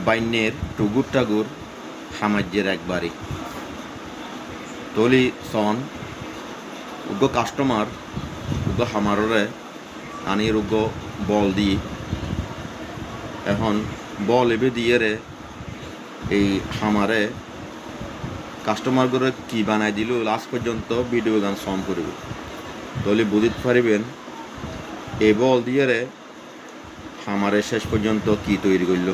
বাইনের টুগুর টাগুর সামাজ্যের একবারই তলি সন উগ্র কাস্টমার উগ্র হামাররে আনির উগ্র বল দি এখন বল এবে দিয়ে রে এই হামারে কাস্টমার করে কি বানাই দিল লাস্ট পর্যন্ত ভিডিও গান সম করব তলি বুঝিত পারিবেন এই বল দিয়ে রে হামারে শেষ পর্যন্ত কি তৈরি করল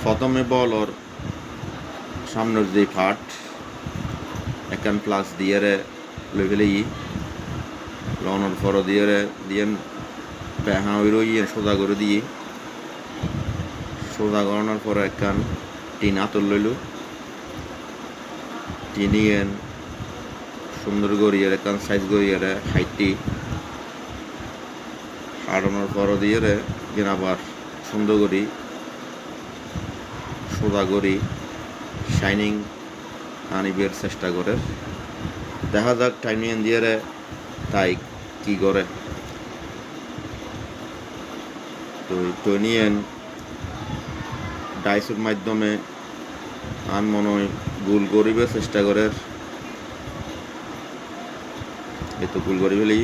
প্রথমে বলর সামনের যে ফাট একান প্লাস দিয়ে রে লইলে লনের ফর দিয়ে রে দিয়ে পেহা ওই সোজা করে দিয়ে সোজা করানোর পরে একান টিন আতর লইল টিনিয়েন সুন্দর গড়িয়ে একান সাইজ গড়িয়ে রে হাইটি হারানোর পর দিয়ে রে যেন আবার সুন্দর করি সোজা করি শাইনিং আনিবের চেষ্টা করে দেখা যাক টাইমিং দিয়ে রে তাই কি করে তো টনিয়েন ডাইসের মাধ্যমে আন মনে হয় গোল করিবে চেষ্টা করে এত গোল করি ফেলি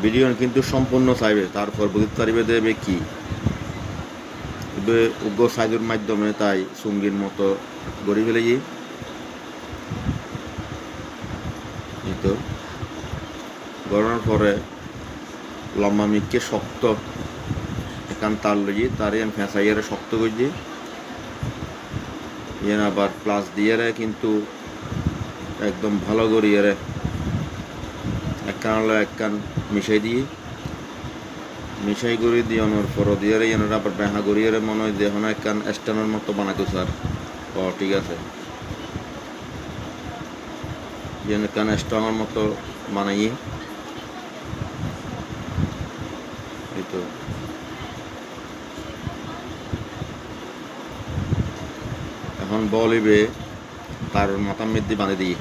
ভিডিও কিন্তু সম্পূর্ণ চাইবে তারপর বুঝতে পারিবে দেবে কি উগ্র সাইজের মাধ্যমে তাই সঙ্গীর মতো গড়ি ফেলে তো গড়ানোর পরে লম্বা মিককে শক্ত এখান তার লই তার ফেঁসাইয়ারে শক্ত করছি ইয়ান আবার প্লাস দিয়ে রে কিন্তু একদম ভালো করিয়ে রে একখান হলো একখান মিশাই করে দিয়ে অনর পর দিয়ে রে ইয়ানোর আবার বেহা করিয়ে রে মনে হয় দেখো না একখান স্ট্যান্ডের মতো বানাতো স্যার ও ঠিক আছে যেন একখান স্ট্যান্ডের মতো বানাই এই তো এখন বলিবে তার মাথা মধ্যে বাঁধে দিই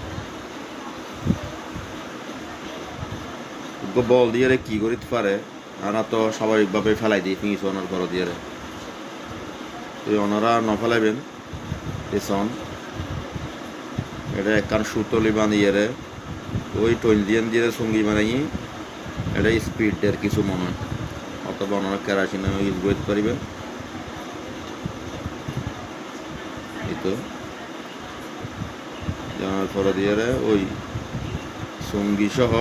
বল দিয়ে রে কি করিতে পারে আরা তো স্বাভাবিকভাবে ফেলাই দিই ফিঙিস ওনার ঘর দিয়ে রে তুই ওনারা ন ফেলাইবেন এসন এটা একখান সুতলি বাঁধিয়ে রে ওই টইল দিয়ে সঙ্গী বানাই এটা স্পিডের কিছু মনে হয় অথবা ওনারা কেরাসিন ইউজ করতে পারিবেন এই তো জানার পরে দিয়ে রে ওই সঙ্গী সহ